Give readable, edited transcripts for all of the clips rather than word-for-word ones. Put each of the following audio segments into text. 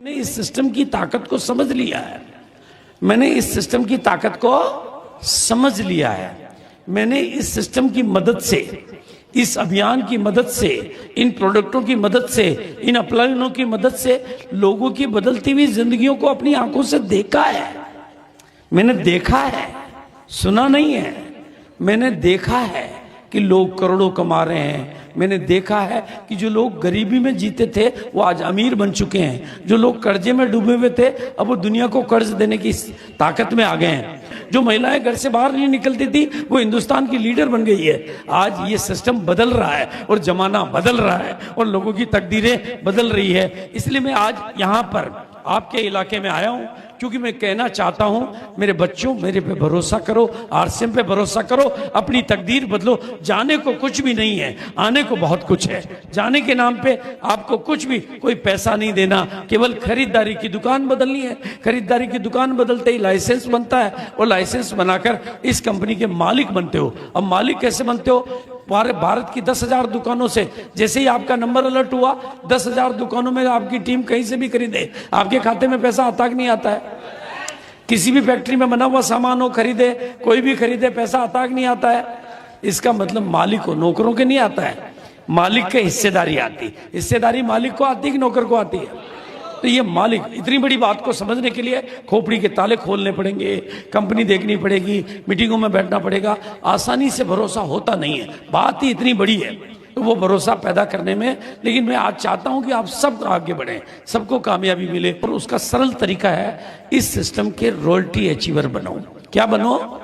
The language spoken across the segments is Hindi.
मैंने इस सिस्टम की ताकत को समझ लिया है। मैंने इस सिस्टम की ताकत को समझ लिया है। मैंने इस सिस्टम की मदद से, इस अभियान की मदद से, इन प्रोडक्टों की मदद से, इन अप्लायनों की मदद से लोगों की बदलती हुई जिंदगियों को अपनी आंखों से देखा है। मैंने देखा है, सुना नहीं है। मैंने देखा है कि लोग करोड़ों कमा रहे हैं। मैंने देखा है कि जो लोग गरीबी में जीते थे वो आज अमीर बन चुके हैं। जो लोग कर्जे में डूबे हुए थे अब वो दुनिया को कर्ज देने की ताकत में आ गए हैं। जो महिलाएं घर से बाहर नहीं निकलती थी वो हिंदुस्तान की लीडर बन गई है। आज ये सिस्टम बदल रहा है और जमाना बदल रहा है और लोगों की तकदीरें बदल रही है। इसलिए मैं आज यहाँ पर आपके इलाके में आया हूं क्योंकि मैं कहना चाहता हूं, मेरे बच्चों, मेरे पे भरोसा करो, आरसीएम पे भरोसा करो, अपनी तकदीर बदलो। जाने को कुछ भी नहीं है, आने को बहुत कुछ है। जाने के नाम पे आपको कुछ भी, कोई पैसा नहीं देना, केवल खरीदारी की दुकान बदलनी है। खरीदारी की दुकान बदलते ही लाइसेंस बनता है और लाइसेंस बनाकर इस कंपनी के मालिक बनते हो। अब मालिक कैसे बनते हो? पूरे भारत की 10,000 दुकानों से जैसे ही आपका नंबर अलर्ट हुआ, 10,000 दुकानों में आपकी टीम कहीं से भी खरीदे, आपके खाते में पैसा आता कि नहीं आता है? किसी भी फैक्ट्री में बना हुआ सामान हो, खरीदे, कोई भी खरीदे, पैसा आता कि नहीं आता है? इसका मतलब मालिक को, नौकरों के नहीं आता है, मालिक के हिस्सेदारी आती। हिस्सेदारी मालिक को आती कि नौकर को आती है? तो ये मालिक, इतनी बड़ी बात को समझने के लिए खोपड़ी के ताले खोलने पड़ेंगे, कंपनी देखनी पड़ेगी, मीटिंगों में बैठना पड़ेगा। आसानी से भरोसा होता नहीं है, बात ही इतनी बड़ी है। तो वो भरोसा पैदा करने में, लेकिन मैं आज चाहता हूं कि आप सब आगे बढ़ें, सबको कामयाबी मिले। और उसका सरल तरीका है, इस सिस्टम के रॉयल्टी अचीवर बनो। क्या बनो?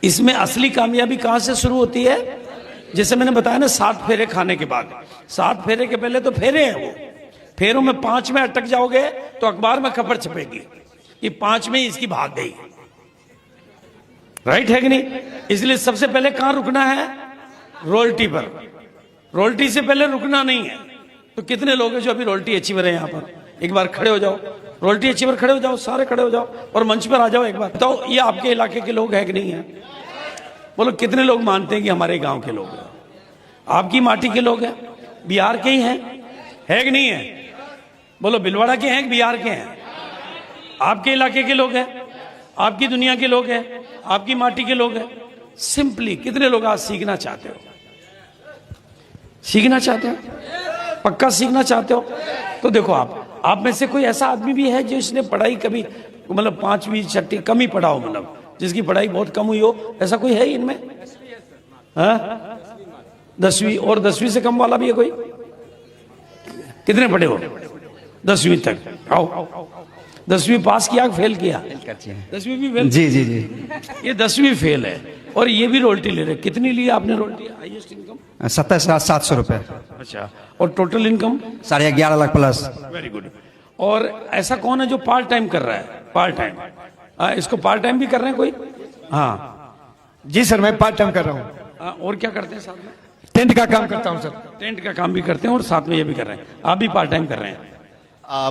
इसमें असली कामयाबी कहां से शुरू होती है? जैसे मैंने बताया ना, 7 फेरे खाने के बाद, 7 फेरे के पहले तो फेरे हैं। वो फेरों में 5 में अटक जाओगे तो अखबार में खबर छपेगी कि 5 में इसकी भाग गई। राइट है कि नहीं? इसलिए सबसे पहले कहां रुकना है? रॉयल्टी पर। रॉयल्टी से पहले रुकना नहीं है। तो कितने लोग हैं जो अभी रॉयल्टी अचीवर है? यहां पर एक बार खड़े हो जाओ, रॉयल्टी अचीवर खड़े हो जाओ, सारे खड़े हो जाओ और मंच पर आ जाओ। एक बार बताओ, ये आपके इलाके के लोग हैं कि नहीं है? बोलो, कितने लोग मानते हैं कि हमारे गांव के लोग हैं, आपकी माटी के लोग हैं, बिहार के ही हैं? है कि नहीं है? बोलो, भिलवाड़ा के हैं कि बिहार के हैं? आपके इलाके के लोग हैं, आपकी दुनिया के लोग हैं, आपकी माटी के लोग हैं। सिंपली कितने लोग आज सीखना चाहते हो? सीखना चाहते हो? पक्का सीखना चाहते हो? तो देखो, आप में से कोई ऐसा आदमी भी है जो इसने पढ़ाई कभी, मतलब 5वीं 6वीं कम ही पढ़ा हो, मतलब जिसकी पढ़ाई बहुत कम हुई हो? ऐसा कोई है इनमें? 10वीं, और 10वीं से कम वाला भी है कोई? कितने पढ़े हो 10वीं तक? आओ, 10वीं पास किया, फेल किया? 10वीं भी फेल? जी जी जी, ये 10वीं फेल है और ये भी रॉयल्टी ले रहे। कितनी ली आपने रॉयल्टी? हाईएस्ट इनकम 27,700 रुपए। अच्छा, और total income 11.5 lakh plus. Very good. और ऐसा कौन है जो पार्ट टाइम कर रहा है? पार्ट टाइम, इसको पार्ट टाइम भी कर रहे हैं कोई? हाँ जी सर, मैं पार्ट टाइम कर रहा हूँ। और क्या करते हैं साथ में? टेंट का काम करता हूँ सर। टेंट का काम भी करते हैं और साथ में ये भी कर रहे हैं। आप भी पार्ट टाइम कर रहे हैं?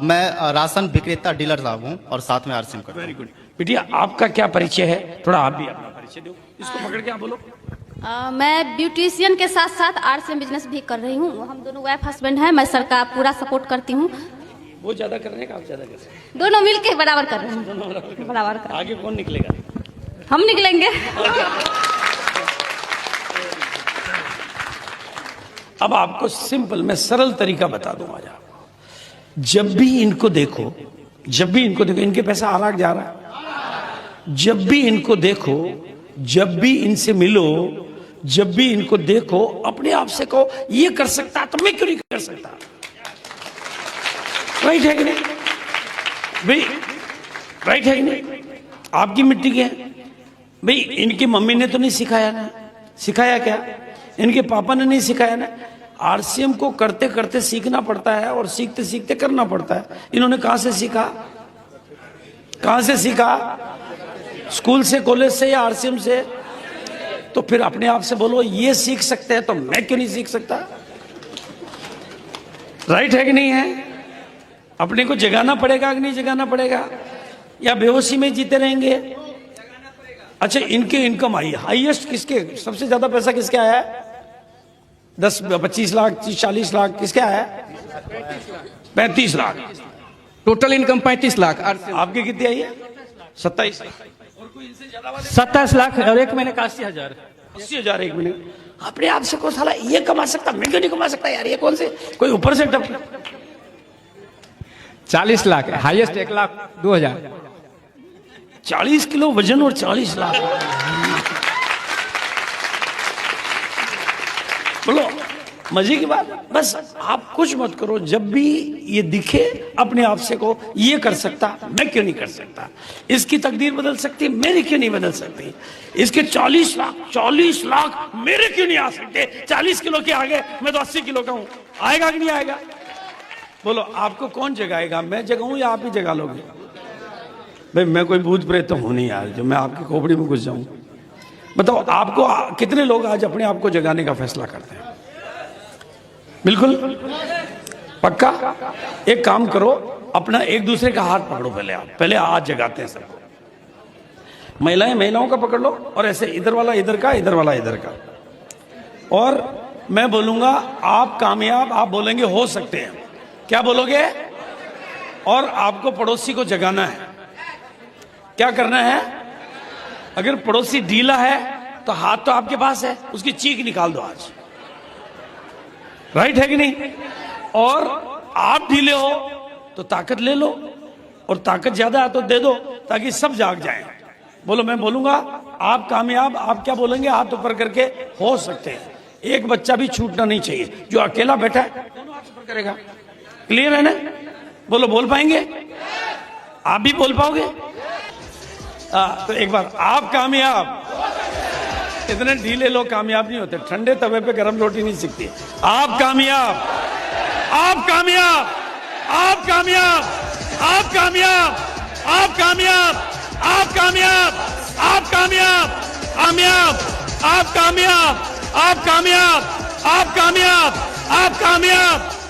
मैं राशन विक्रेता डीलर साहब हूँ और साथ में आरसीएम करता हूँ। Very good. बिटिया, आपका क्या परिचय है? थोड़ा आप भी अपना परिचय दो। इसको पकड़ के आप बोलो। मैं ब्यूटिशियन के साथ साथ आरसीएम बिजनेस भी कर रही हूँ। हम दोनों वाइफ हस्बैंड हैं। मैं सर का पूरा सपोर्ट करती हूँ। वो ज्यादा कर रहे हैं, आप ज्यादा कर रहे हैं? दोनों मिलके बराबर कर रहे हैं, बराबर कर। आगे कौन निकलेगा? हम निकलेंगे। अब आपको सिंपल, मैं सरल तरीका बता दूं। आज आप जब भी इनको देखो, इनके पैसा आ रहा जा रहा है। जब भी इनको देखो, जब भी इनसे मिलो, जब भी इनको देखो, अपने आप से कहो, ये कर सकता तो मैं क्यों नहीं कर सकता? राइट है कि नहीं भाई? राइट है कि नहीं? आपकी मिट्टी के हैं भाई। इनकी मम्मी ने तो नहीं सिखाया ना? सिखाया क्या? इनके पापा ने नहीं सिखाया ना? आरसीएम को करते करते सीखना पड़ता है और सीखते सीखते करना पड़ता है। इन्होंने कहां से सीखा? कहां से सीखा? स्कूल से, कॉलेज से या आरसीएम से? तो फिर अपने आप से बोलो, ये सीख सकते हैं तो मैं क्यों नहीं सीख सकता? राइट है कि नहीं है? अपने को जगाना पड़ेगा कि नहीं जगाना पड़ेगा? या बेहोशी में जीते रहेंगे? अच्छा, इनके इनकम आई हाईएस्ट किसके? सबसे ज्यादा पैसा किसके आया है? 10, 25 लाख, 30, 40 लाख किसके आया है? 35 लाख। Total income 35 lakh. आपकी कितनी आई है? 27। 27 लाख और एक महीने का 80,000। 80,000 एक महीने। अपने आप से को साला ये कमा सकता, मैं क्यों नहीं कमा सकता यार? ये कौन से कोई ऊपर से टप 40 लाख हाईएस्ट 1,02,000। 40 किलो वजन और 40 लाख। बोलो मजे की बात। बस आप कुछ मत करो, जब भी ये दिखे अपने आप से को ये कर सकता, मैं क्यों नहीं कर सकता? इसकी तकदीर बदल सकती, मेरी क्यों नहीं बदल सकती? इसके 40 लाख मेरे क्यों नहीं आ सकते? 40 किलो के आगे मैं तो 80 किलो का हूं। आएगा कि नहीं आएगा? बोलो आपको कौन जगाएगा? मैं जगाऊं या आप ही जगा लोगे? भाई मैं कोई भूत प्रेत तो हूं नहीं यार जो मैं आपकी खोपड़ी में घुस जाऊं। बताओ आपको कितने लोग आज अपने आप को जगाने का फैसला करते हैं? बिल्कुल पक्का। एक काम करो, अपना एक दूसरे का हाथ पकड़ो। पहले हाथ जगाते हैं सबको। महिलाओं का पकड़ लो और ऐसे इधर वाला इधर का, इधर वाला इधर का। और मैं बोलूंगा आप कामयाब, आप बोलेंगे हो सकते हैं। क्या बोलोगे? और आपको पड़ोसी को जगाना है। क्या करना है? अगर पड़ोसी ढीला है तो हाथ तो आपके पास है, उसकी चीख निकाल दो आज। राइट है कि नहीं? और आप ढीले हो तो ताकत ले लो, और ताकत ज्यादा है तो दे दो ताकि सब जाग जाएं। बोलो मैं बोलूंगा आप कामयाब, आप क्या बोलेंगे? हाथ ऊपर करके हो सकते हैं। एक बच्चा भी छूटना नहीं चाहिए। जो अकेला बैठा है दोनों हाथ ऊपर करेगा। क्लियर है ना? बोलो बोल पाएंगे? आप भी बोल पाओगे? तो एक बार आप कामयाब। इतने ढीले लोग कामयाब नहीं होते, ठंडे तवे पे गरम रोटी नहीं सिकती। आप कामयाब, आप कामयाब, आप कामयाब, आप कामयाब, आप कामयाब, आप कामयाब, आप कामयाब, कामयाब, आप कामयाब, आप कामयाब, आप कामयाब, आप कामयाब।